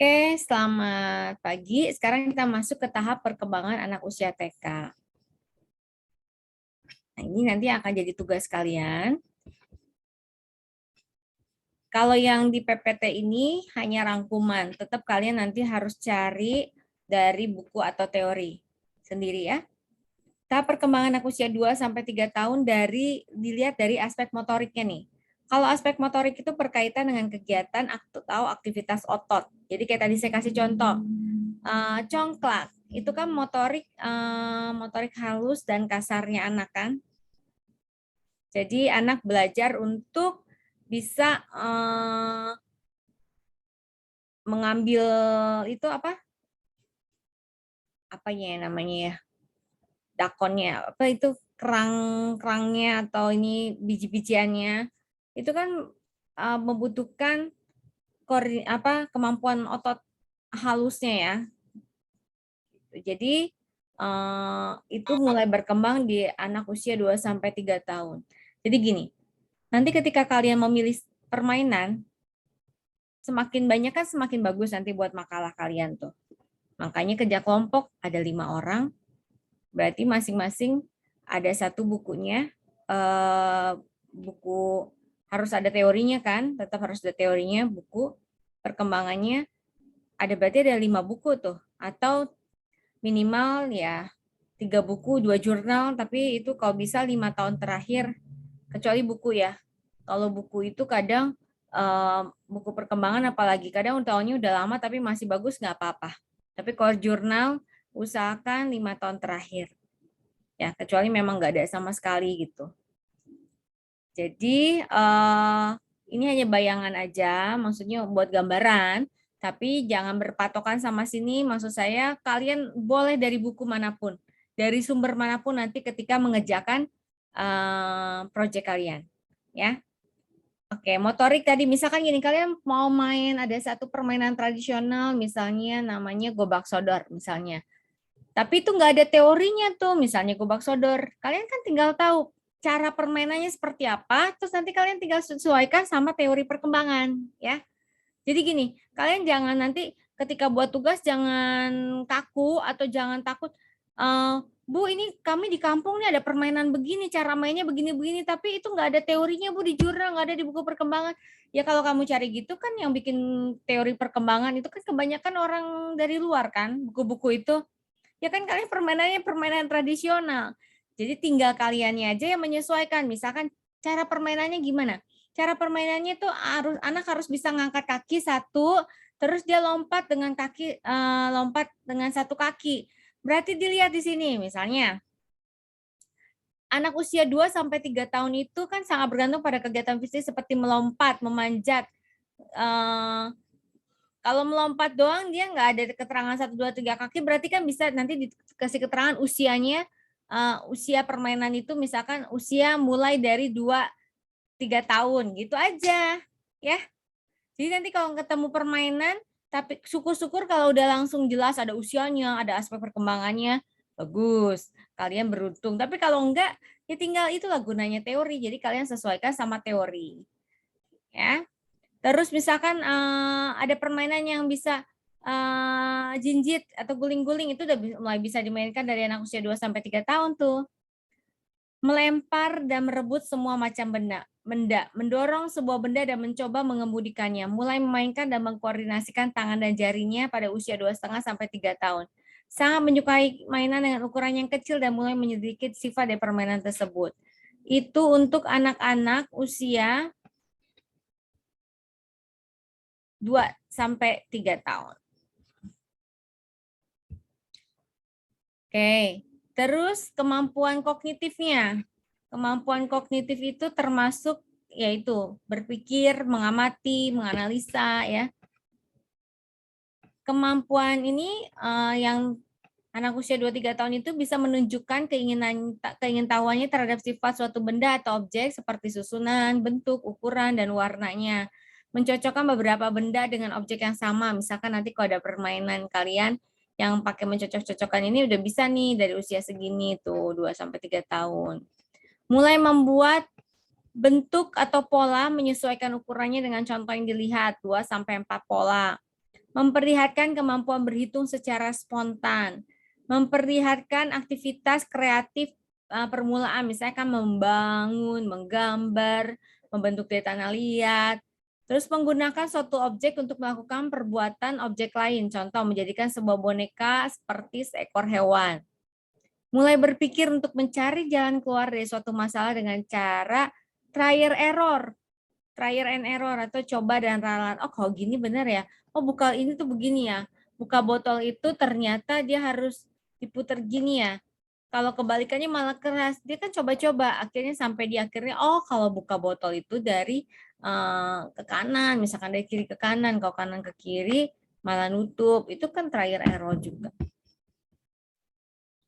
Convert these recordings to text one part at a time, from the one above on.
Oke, selamat pagi. Sekarang kita masuk ke tahap perkembangan anak usia TK. Nah, ini nanti akan jadi tugas kalian. Kalau yang di PPT ini hanya rangkuman, tetap kalian nanti harus cari dari buku atau teori sendiri ya. Tahap perkembangan anak usia 2 sampai 3 tahun dilihat dari aspek motoriknya nih. Kalau aspek motorik itu berkaitan dengan kegiatan atau aktivitas otot. Jadi kayak tadi saya kasih contoh, congklak itu kan motorik halus dan kasarnya anak kan. Jadi anak belajar untuk bisa mengambil itu apanya ya namanya ya, dakonnya apa itu, kerangnya atau ini biji-bijiannya itu kan membutuhkan kemampuan otot halusnya ya. Jadi itu mulai berkembang di anak usia 2 sampai 3 tahun. Jadi gini, nanti ketika kalian memilih permainan, semakin banyak kan semakin bagus nanti buat makalah kalian tuh. Makanya kerja kelompok ada 5 orang, berarti masing-masing ada satu bukunya, buku harus ada teorinya kan, tetap harus ada teorinya, buku perkembangannya berarti ada 5 buku tuh, atau minimal ya 3 buku, 2 jurnal, tapi itu kalau bisa 5 tahun terakhir, kecuali buku ya. Kalau buku itu kadang buku perkembangan apalagi kadang tahunnya udah lama tapi masih bagus nggak apa-apa. Tapi kalau jurnal usahakan 5 tahun terakhir. Ya, kecuali memang nggak ada sama sekali gitu. Jadi ini hanya bayangan aja, maksudnya buat gambaran, tapi jangan berpatokan sama sini. Maksud saya kalian boleh dari buku manapun, dari sumber manapun nanti ketika mengerjakan proyek kalian, ya. Oke, motorik tadi misalkan gini, kalian mau main ada satu permainan tradisional, misalnya namanya gobak sodor, misalnya. Tapi itu nggak ada teorinya tuh, misalnya gobak sodor. Kalian kan tinggal tahu cara permainannya seperti apa, terus nanti kalian tinggal sesuaikan sama teori perkembangan, ya. Jadi gini, kalian jangan nanti ketika buat tugas jangan kaku atau jangan takut, Bu, ini kami di kampung nih ada permainan begini, cara mainnya begini-begini, tapi itu nggak ada teorinya Bu di jurnal, nggak ada di buku perkembangan. Ya kalau kamu cari gitu kan yang bikin teori perkembangan itu kan kebanyakan orang dari luar kan, buku-buku itu. Ya kan kalian permainannya permainan tradisional. Jadi tinggal kaliannya aja yang menyesuaikan. Misalkan cara permainannya gimana? Cara permainannya tuh anak harus bisa ngangkat kaki satu, terus dia lompat dengan satu kaki. Berarti dilihat di sini misalnya anak usia 2 sampai 3 tahun itu kan sangat bergantung pada kegiatan fisik seperti melompat, memanjat. Kalau melompat doang dia nggak ada keterangan 1, 2, 3 kaki, berarti kan bisa nanti dikasih keterangan usianya, usia permainan itu misalkan usia mulai dari 2, 3 tahun gitu aja ya. Jadi nanti kalau ketemu permainan, tapi syukur-syukur kalau udah langsung jelas ada usianya, ada aspek perkembangannya, bagus. Kalian beruntung. Tapi kalau enggak, ya tinggal itulah gunanya teori. Jadi kalian sesuaikan sama teori. Ya. Terus misalkan ada permainan yang bisa jinjit atau guling-guling itu udah mulai bisa dimainkan dari anak usia 2 sampai 3 tahun tuh. Melempar dan merebut semua macam benda, mendorong sebuah benda dan mencoba mengemudikannya, mulai memainkan dan mengkoordinasikan tangan dan jarinya pada usia 2,5 sampai 3 tahun. Sangat menyukai mainan dengan ukuran yang kecil dan mulai menyelidiki sifat dari permainan tersebut. Itu untuk anak-anak usia 2 sampai 3 tahun. Oke, terus kemampuan kognitifnya. Kemampuan kognitif itu termasuk yaitu berpikir, mengamati, menganalisa ya. Kemampuan ini yang anak usia 2-3 tahun itu bisa menunjukkan keingintahuannya terhadap sifat suatu benda atau objek seperti susunan, bentuk, ukuran, dan warnanya. Mencocokkan beberapa benda dengan objek yang sama. Misalkan nanti kalau ada permainan kalian yang pakai mencocok-cocokkan ini udah bisa nih dari usia segini tuh 2-3 tahun. Mulai membuat bentuk atau pola menyesuaikan ukurannya dengan contoh yang dilihat 2-4 pola. memperlihatkan kemampuan berhitung secara spontan, memperlihatkan aktivitas kreatif permulaan, misalnya kan membangun, menggambar, membentuk data tanah liat, terus menggunakan suatu objek untuk melakukan perbuatan objek lain, contoh menjadikan sebuah boneka seperti seekor hewan. Mulai berpikir untuk mencari jalan keluar dari suatu masalah dengan cara trial and error atau coba dan ralat. Oh, kalau gini bener ya. Oh, buka ini tuh begini ya. Buka botol itu ternyata dia harus diputer gini ya. Kalau kebalikannya malah keras. Dia kan coba-coba. Akhirnya sampai di akhirnya, oh kalau buka botol itu dari ke kanan. Misalkan dari kiri ke kanan. Kalau kanan ke kiri malah nutup. Itu kan trial error juga.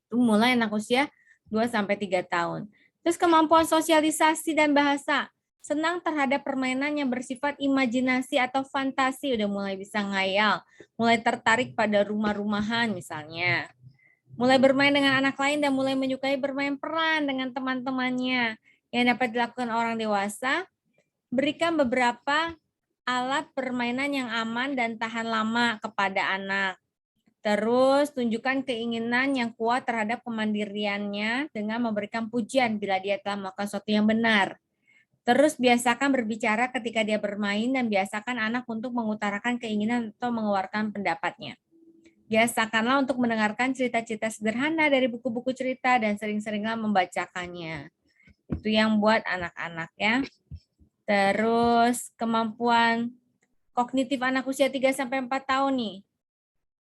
Itu mulai anak usia 2-3 tahun. Terus kemampuan sosialisasi dan bahasa. Senang terhadap permainan yang bersifat imajinasi atau fantasi, udah mulai bisa ngayal, mulai tertarik pada rumah-rumahan misalnya. Mulai bermain dengan anak lain dan mulai menyukai bermain peran dengan teman-temannya. Yang dapat dilakukan orang dewasa, berikan beberapa alat permainan yang aman dan tahan lama kepada anak. Terus tunjukkan keinginan yang kuat terhadap kemandiriannya dengan memberikan pujian bila dia telah melakukan sesuatu yang benar. Terus biasakan berbicara ketika dia bermain dan biasakan anak untuk mengutarakan keinginan atau mengeluarkan pendapatnya. Biasakanlah untuk mendengarkan cerita-cerita sederhana dari buku-buku cerita dan sering-seringlah membacakannya. Itu yang buat anak-anak ya. Terus kemampuan kognitif anak usia 3-4 tahun nih.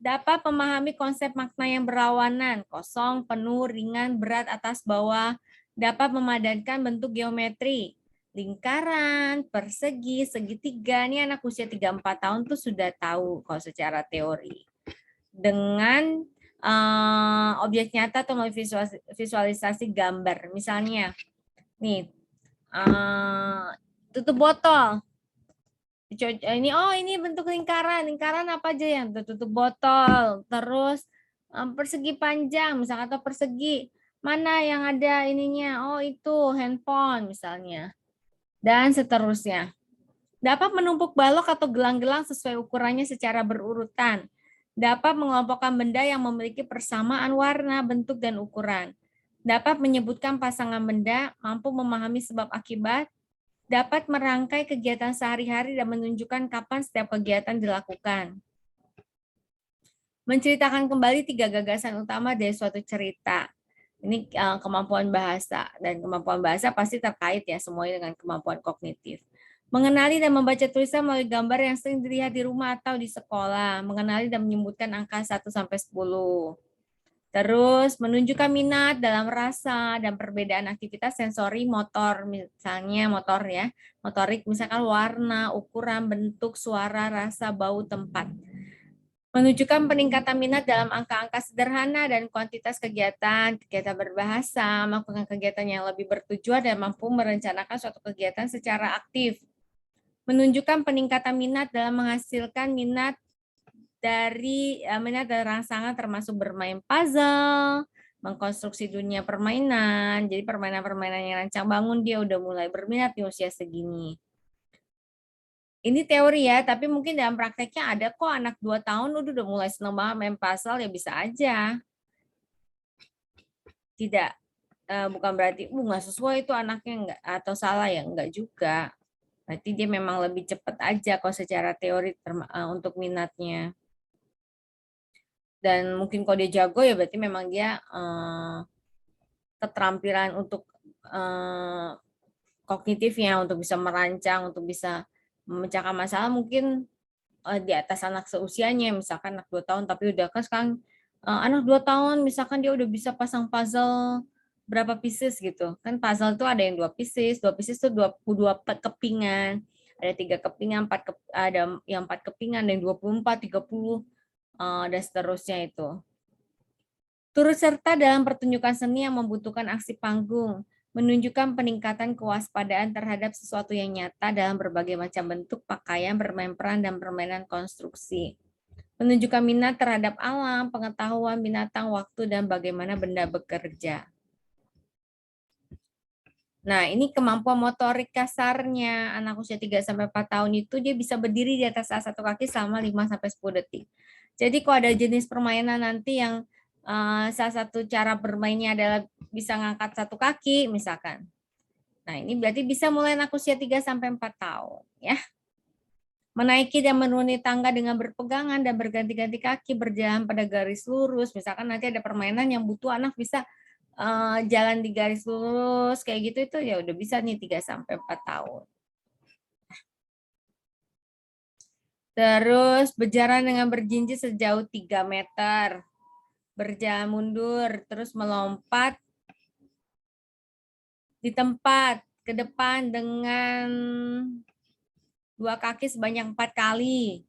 Dapat memahami konsep makna yang berlawanan, kosong, penuh, ringan, berat, atas, bawah. Dapat memadankan bentuk geometri, lingkaran, persegi, segitiga. Ini anak usia 3-4 tahun tuh sudah tahu kalau secara teori. Dengan objek nyata atau melalui visualisasi gambar. Misalnya, nih, tutup botol. Ini bentuk lingkaran apa aja yang tertutup botol, terus persegi panjang misalnya atau persegi mana yang ada ininya, oh itu handphone misalnya, dan seterusnya. Dapat menumpuk balok atau gelang-gelang sesuai ukurannya secara berurutan. Dapat mengelompokkan benda yang memiliki persamaan warna, bentuk, dan ukuran. Dapat menyebutkan pasangan benda, mampu memahami sebab akibat, dapat merangkai kegiatan sehari-hari dan menunjukkan kapan setiap kegiatan dilakukan. Menceritakan kembali 3 gagasan utama dari suatu cerita. Ini kemampuan bahasa, dan kemampuan bahasa pasti terkait ya semuanya dengan kemampuan kognitif. Mengenali dan membaca tulisan melalui gambar yang sering dilihat di rumah atau di sekolah. Mengenali dan menyebutkan angka 1-10. Terus menunjukkan minat dalam rasa dan perbedaan aktivitas sensori motor, misalnya motor ya, motorik misalkan warna, ukuran, bentuk, suara, rasa, bau, tempat. Menunjukkan peningkatan minat dalam angka-angka sederhana dan kuantitas kegiatan berbahasa, melakukan kegiatan yang lebih bertujuan dan mampu merencanakan suatu kegiatan secara aktif. Menunjukkan peningkatan minat dalam menghasilkan minat dari rangsangan termasuk bermain puzzle, mengkonstruksi dunia permainan. Jadi permainan-permainan yang rancang bangun dia udah mulai berminat di usia segini. Ini teori ya, tapi mungkin dalam prakteknya ada kok anak 2 tahun udah mulai seneng banget main puzzle, ya bisa aja. Tidak, bukan berarti nggak sesuai itu anaknya enggak, atau salah ya, enggak juga. Berarti dia memang lebih cepat aja kok secara teori untuk minatnya. Dan mungkin kalau dia jago ya berarti memang dia keterampilan untuk kognitifnya, untuk bisa merancang, untuk bisa memecahkan masalah mungkin di atas anak seusianya, misalkan anak 2 tahun tapi udah kan sekarang anak 2 tahun misalkan dia udah bisa pasang puzzle berapa pieces gitu. Kan puzzle itu ada yang 2 pieces itu 22 kepingan, ada 3 kepingan, ada yang 4 kepingan, ada yang 24, 30 dan seterusnya itu. Turut serta dalam pertunjukan seni yang membutuhkan aksi panggung, menunjukkan peningkatan kewaspadaan terhadap sesuatu yang nyata dalam berbagai macam bentuk pakaian, bermain peran, dan permainan konstruksi. Menunjukkan minat terhadap alam, pengetahuan, binatang, waktu, dan bagaimana benda bekerja. Nah, ini kemampuan motorik kasarnya. Anak usia 3-4 tahun itu dia bisa berdiri di atas salah satu kaki selama 5-10 detik. Jadi kalau ada jenis permainan nanti yang salah satu cara bermainnya adalah bisa ngangkat satu kaki misalkan. Nah, ini berarti bisa mulai anak usia 3-4 tahun ya. Menaiki dan menuruni tangga dengan berpegangan dan berganti-ganti kaki, berjalan pada garis lurus. Misalkan nanti ada permainan yang butuh anak bisa jalan di garis lurus kayak gitu, itu ya udah bisa nih 3-4 tahun. Terus berjalan dengan berjinjit sejauh 3 meter. Berjalan mundur, terus melompat di tempat ke depan dengan 2 kaki sebanyak 4 kali.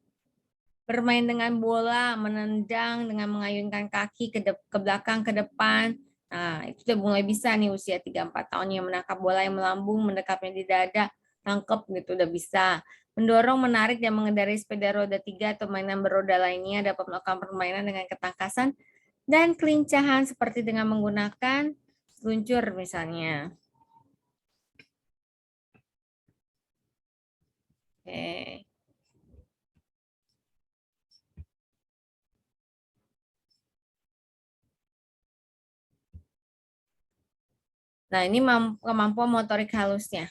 Bermain dengan bola, menendang dengan mengayunkan kaki ke belakang, ke depan. Nah, itu udah mulai bisa nih usia 3-4 tahun yang menangkap bola yang melambung, mendekapnya di dada, tangkep gitu udah bisa. Mendorong, menarik, dan mengendarai sepeda roda 3 atau mainan beroda lainnya dapat melakukan permainan dengan ketangkasan dan kelincahan seperti dengan menggunakan seluncur misalnya. Oke. Nah, ini kemampuan motorik halusnya.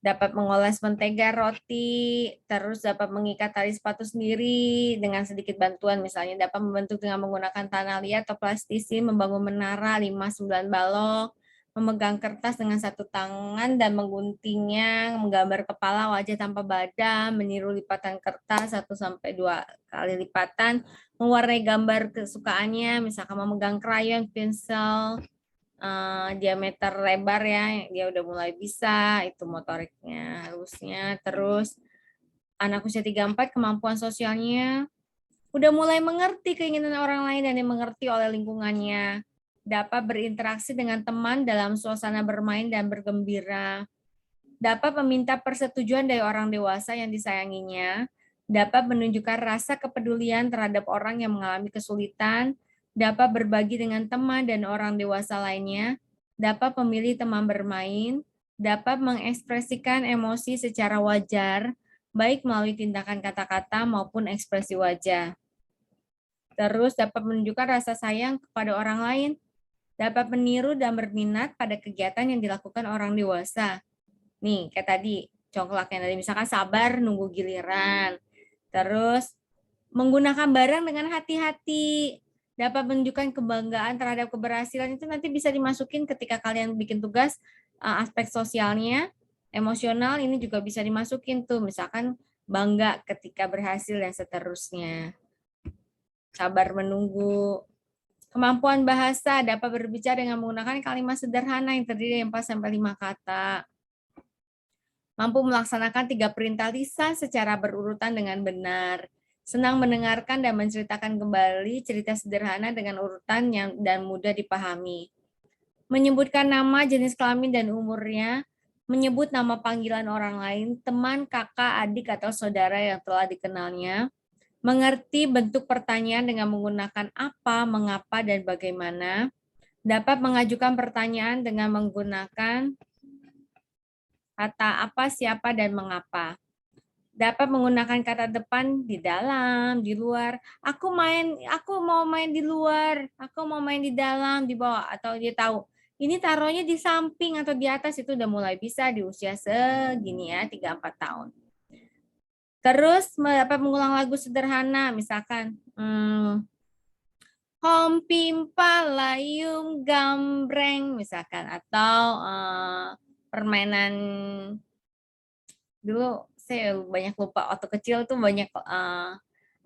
Dapat mengoles mentega roti, terus dapat mengikat tali sepatu sendiri dengan sedikit bantuan, misalnya dapat membentuk dengan menggunakan tanah liat atau plastisi, membangun menara 5-9 balok, memegang kertas dengan satu tangan dan mengguntingnya, menggambar kepala, wajah tanpa badan, meniru lipatan kertas 1-2 kali lipatan, mewarnai gambar kesukaannya, misalkan memegang krayon, pensil, diameter lebar ya, dia udah mulai bisa, itu motoriknya, halusnya. Terus anak usia 3-4 kemampuan sosialnya udah mulai mengerti keinginan orang lain dan dimengerti oleh lingkungannya. Dapat berinteraksi dengan teman dalam suasana bermain dan bergembira. Dapat meminta persetujuan dari orang dewasa yang disayanginya. Dapat menunjukkan rasa kepedulian terhadap orang yang mengalami kesulitan. Dapat berbagi dengan teman dan orang dewasa lainnya. Dapat memilih teman bermain. Dapat mengekspresikan emosi secara wajar, baik melalui tindakan kata-kata maupun ekspresi wajah. Terus dapat menunjukkan rasa sayang kepada orang lain, dapat meniru dan berminat pada kegiatan yang dilakukan orang dewasa. Nih, kayak tadi, congklak yang tadi, misalkan sabar nunggu giliran. Terus menggunakan barang dengan hati-hati, dapat menunjukkan kebanggaan terhadap keberhasilan, itu nanti bisa dimasukin ketika kalian bikin tugas, aspek sosialnya, emosional ini juga bisa dimasukin tuh, misalkan bangga ketika berhasil dan seterusnya. Sabar menunggu. Kemampuan bahasa, dapat berbicara dengan menggunakan kalimat sederhana yang terdiri dari 4-5 kata. Mampu melaksanakan 3 perintah lisan secara berurutan dengan benar. Senang mendengarkan dan menceritakan kembali cerita sederhana dengan urutan dan mudah dipahami. Menyebutkan nama, jenis kelamin, dan umurnya. Menyebut nama panggilan orang lain, teman, kakak, adik, atau saudara yang telah dikenalnya. Mengerti bentuk pertanyaan dengan menggunakan apa, mengapa, dan bagaimana. Dapat mengajukan pertanyaan dengan menggunakan kata apa, siapa, dan mengapa. Dapat menggunakan kata depan di dalam, di luar. Aku mau main di luar, aku mau main di dalam, di bawah, atau dia tahu ini taruhnya di samping atau di atas, itu udah mulai bisa di usia segini ya, 3-4 tahun. Terus dapat mengulang lagu sederhana, misalkan Hom pimpa layung gambreng misalkan, atau permainan dulu saya banyak lupa, waktu kecil tuh banyak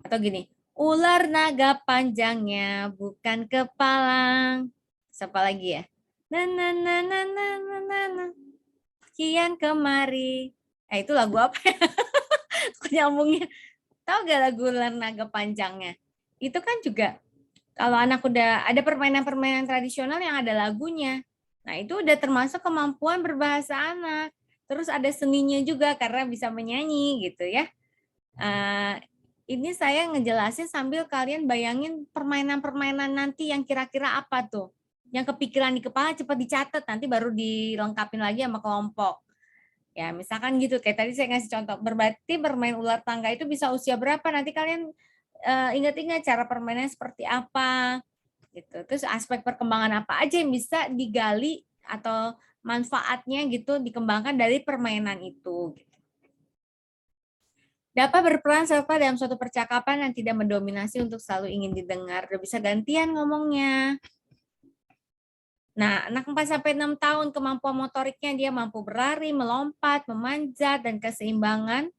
atau gini, ular naga panjangnya bukan kepalang, siapa lagi ya, na na na na na na na na kian kemari, itu lagu apa ya? Kok nyambungnya, tahu gak lagu ular naga panjangnya? Itu kan juga kalau anak udah ada permainan-permainan tradisional yang ada lagunya, nah itu udah termasuk kemampuan berbahasa anak. Terus ada seninya juga karena bisa menyanyi gitu ya. Ini saya ngejelasin sambil kalian bayangin permainan-permainan nanti yang kira-kira apa tuh. yang kepikiran di kepala cepat dicatat, nanti baru dilengkapin lagi sama kelompok. Ya, misalkan gitu, kayak tadi saya ngasih contoh, berarti bermain ular tangga itu bisa usia berapa, nanti kalian ingat-ingat cara permainannya seperti apa, gitu. Terus aspek perkembangan apa aja yang bisa digali atau manfaatnya gitu dikembangkan dari permainan itu. Gitu. Dapat berperan serta dalam suatu percakapan yang tidak mendominasi untuk selalu ingin didengar. Udah bisa gantian ngomongnya. Nah, anak 4-6 tahun kemampuan motoriknya dia mampu berlari, melompat, memanjat, dan keseimbangan.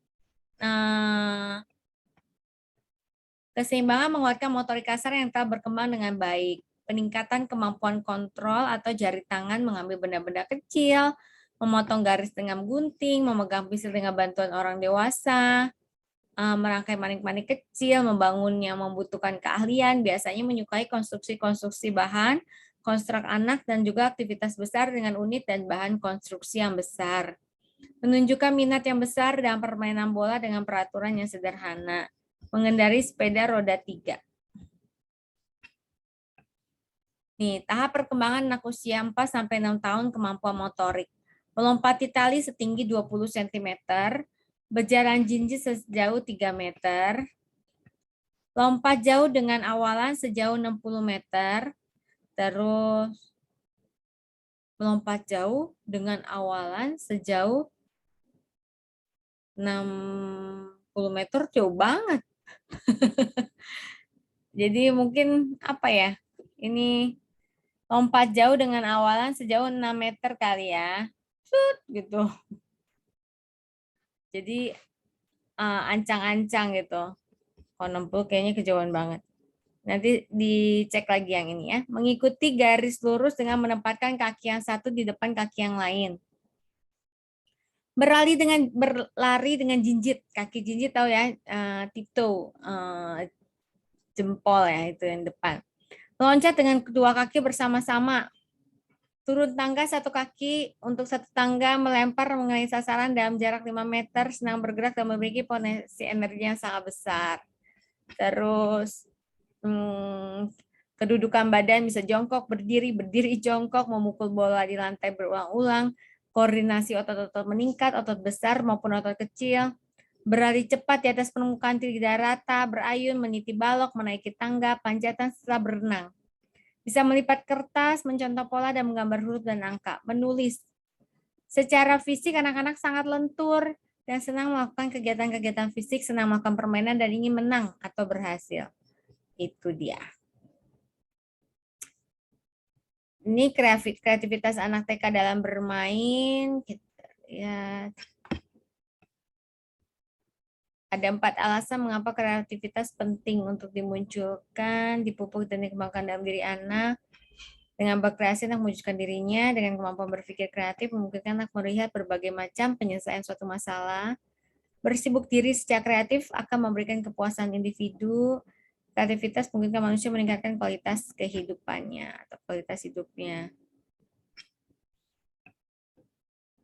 Keseimbangan menguatkan motorik kasar yang telah berkembang dengan baik. Peningkatan kemampuan kontrol atau jari tangan mengambil benda-benda kecil, memotong garis dengan gunting, memegang pensil dengan bantuan orang dewasa, merangkai manik-manik kecil, membangunnya membutuhkan keahlian, biasanya menyukai konstruksi-konstruksi bahan, konstruk anak, dan juga aktivitas besar dengan unit dan bahan konstruksi yang besar. Menunjukkan minat yang besar dalam permainan bola dengan peraturan yang sederhana. Mengendari sepeda roda 3. Nih, tahap perkembangan anak usia 4-6 tahun kemampuan motorik. Melompati tali setinggi 20 cm, berjalan jinjit sejauh 3 meter, lompat jauh dengan awalan sejauh 60 meter, terus melompat jauh dengan awalan sejauh 60 meter, jauh banget. Jadi mungkin apa ya, ini lompat jauh dengan awalan sejauh 6 meter kali ya. Gitu. Jadi ancang-ancang gitu. Kalau 60 kayaknya kejauhan banget. Nanti dicek lagi yang ini ya. Mengikuti garis lurus dengan menempatkan kaki yang satu di depan kaki yang lain. Berlari dengan jinjit. Kaki jinjit tahu ya, tiptoe, jempol ya itu yang depan. Meloncat dengan kedua kaki bersama-sama. Turun tangga satu kaki untuk satu tangga, melempar mengenai sasaran dalam jarak 5 meter, senang bergerak dan memiliki potensi energi yang sangat besar. Terus kedudukan badan bisa jongkok, berdiri jongkok, memukul bola di lantai berulang-ulang, koordinasi otot-otot meningkat, otot besar maupun otot kecil, berlari cepat di atas permukaan tidak rata, berayun, meniti balok, menaiki tangga, panjatan setelah berenang. Bisa melipat kertas, mencontoh pola dan menggambar huruf dan angka, menulis. Secara fisik anak-anak sangat lentur dan senang melakukan kegiatan-kegiatan fisik, senang melakukan permainan dan ingin menang atau berhasil. Itu dia. Ini kreativitas anak TK dalam bermain. Ya. Ada 4 alasan mengapa kreativitas penting untuk dimunculkan, dipupuk dan dikembangkan dalam diri anak. Dengan berkreasi, anak mewujudkan dirinya. Dengan kemampuan berpikir kreatif, memungkinkan anak melihat berbagai macam penyelesaian suatu masalah. Bersibuk diri secara kreatif akan memberikan kepuasan individu. Kreativitas memungkinkan manusia meningkatkan kualitas kehidupannya atau kualitas hidupnya.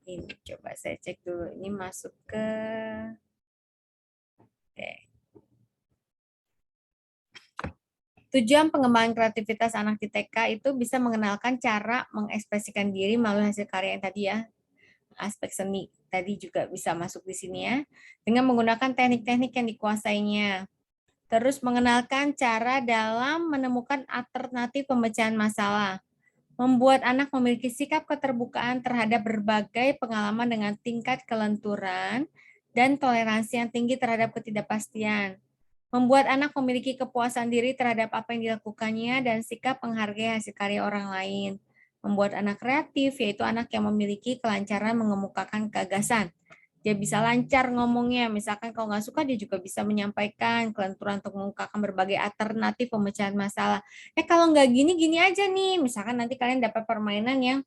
Ini coba saya cek dulu. Ini masuk ke... Oke. Tujuan pengembangan kreativitas anak di TK itu bisa mengenalkan cara mengekspresikan diri melalui hasil karya yang tadi ya. Aspek seni tadi juga bisa masuk di sini ya. Dengan menggunakan teknik-teknik yang dikuasainya. Terus mengenalkan cara dalam menemukan alternatif pemecahan masalah. Membuat anak memiliki sikap keterbukaan terhadap berbagai pengalaman dengan tingkat kelenturan dan toleransi yang tinggi terhadap ketidakpastian. Membuat anak memiliki kepuasan diri terhadap apa yang dilakukannya dan sikap menghargai hasil karya orang lain. Membuat anak kreatif, yaitu anak yang memiliki kelancaran mengemukakan gagasan. Dia bisa lancar ngomongnya, misalkan kalau nggak suka dia juga bisa menyampaikan kelenturan untuk mengungkapkan berbagai alternatif pemecahan masalah. Kalau nggak gini, gini aja nih. Misalkan nanti kalian dapat permainan yang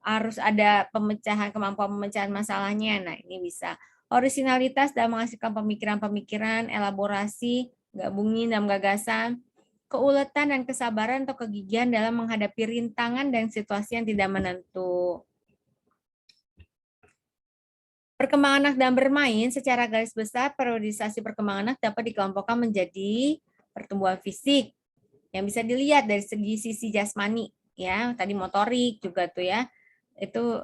harus ada kemampuan pemecahan masalahnya. Nah, ini bisa. Orisinalitas dalam menghasilkan pemikiran-pemikiran, elaborasi, gabungin dalam gagasan, keuletan dan kesabaran atau kegigihan dalam menghadapi rintangan dan situasi yang tidak menentu. Perkembangan anak dalam bermain secara garis besar, periodisasi perkembangan anak dapat dikelompokkan menjadi pertumbuhan fisik yang bisa dilihat dari segi sisi jasmani. ya. Tadi motorik juga tuh ya. Itu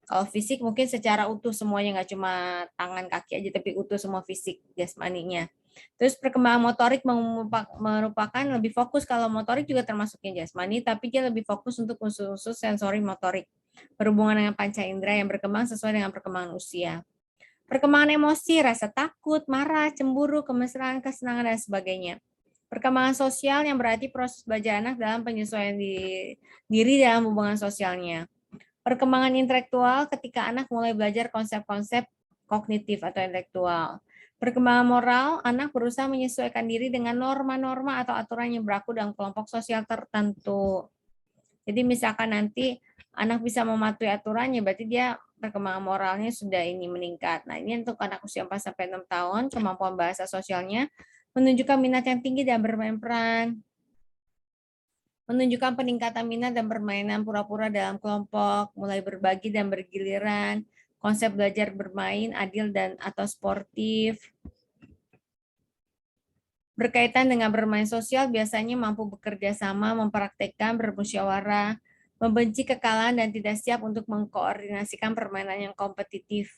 kalau fisik mungkin secara utuh semuanya, nggak cuma tangan kaki aja, tapi utuh semua fisik jasmaninya. Terus perkembangan motorik merupakan lebih fokus, kalau motorik juga termasuknya jasmani, tapi dia lebih fokus untuk unsur-unsur sensori motorik, berhubungan dengan panca indera yang berkembang sesuai dengan perkembangan usia. Perkembangan emosi, rasa takut, marah, cemburu, kemesraan, kesenangan, dan sebagainya. Perkembangan sosial yang berarti proses belajar anak dalam penyesuaian diri dalam hubungan sosialnya. Perkembangan intelektual ketika anak mulai belajar konsep-konsep kognitif atau intelektual. Perkembangan moral, anak berusaha menyesuaikan diri dengan norma-norma atau aturan yang berlaku dalam kelompok sosial tertentu. Jadi misalkan nanti anak bisa mematuhi aturannya, berarti dia perkembangan moralnya sudah ini meningkat. Nah, ini untuk anak usia 4 sampai 6 tahun, kemampuan bahasa sosialnya menunjukkan minat yang tinggi dan bermain peran. Menunjukkan peningkatan minat dan permainan pura-pura dalam kelompok, mulai berbagi dan bergiliran, konsep belajar bermain adil dan atau sportif. Berkaitan dengan bermain sosial, biasanya mampu bekerja sama, mempraktekkan, bermusyawarah, membenci kekalahan dan tidak siap untuk mengkoordinasikan permainan yang kompetitif.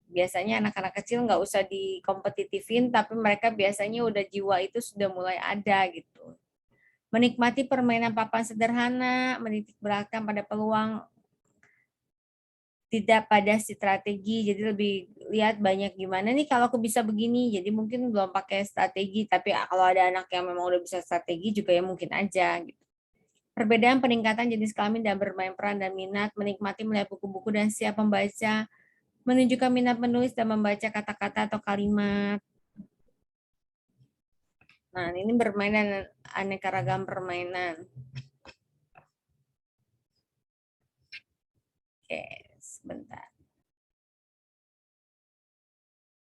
Biasanya anak-anak kecil nggak usah dikompetitifin, tapi mereka biasanya udah jiwa itu sudah mulai ada gitu. Menikmati permainan papan sederhana, menitik beratkan pada peluang, tidak pada strategi. Jadi lebih lihat banyak gimana nih kalau aku bisa begini. Jadi mungkin belum pakai strategi, tapi kalau ada anak yang memang udah bisa strategi juga ya mungkin aja gitu. Perbedaan peningkatan jenis kelamin dan bermain peran dan minat, menikmati melihat buku-buku dan siap membaca, menunjukkan minat menulis dan membaca kata-kata atau kalimat. Nah, ini bermain dan aneka ragam permainan. Oke, sebentar.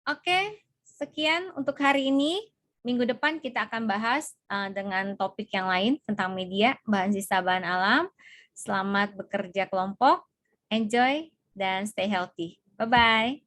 Oke, sekian untuk hari ini. Minggu depan kita akan bahas dengan topik yang lain tentang media, bahan sisa bahan alam. Selamat bekerja kelompok, enjoy, dan stay healthy. Bye-bye.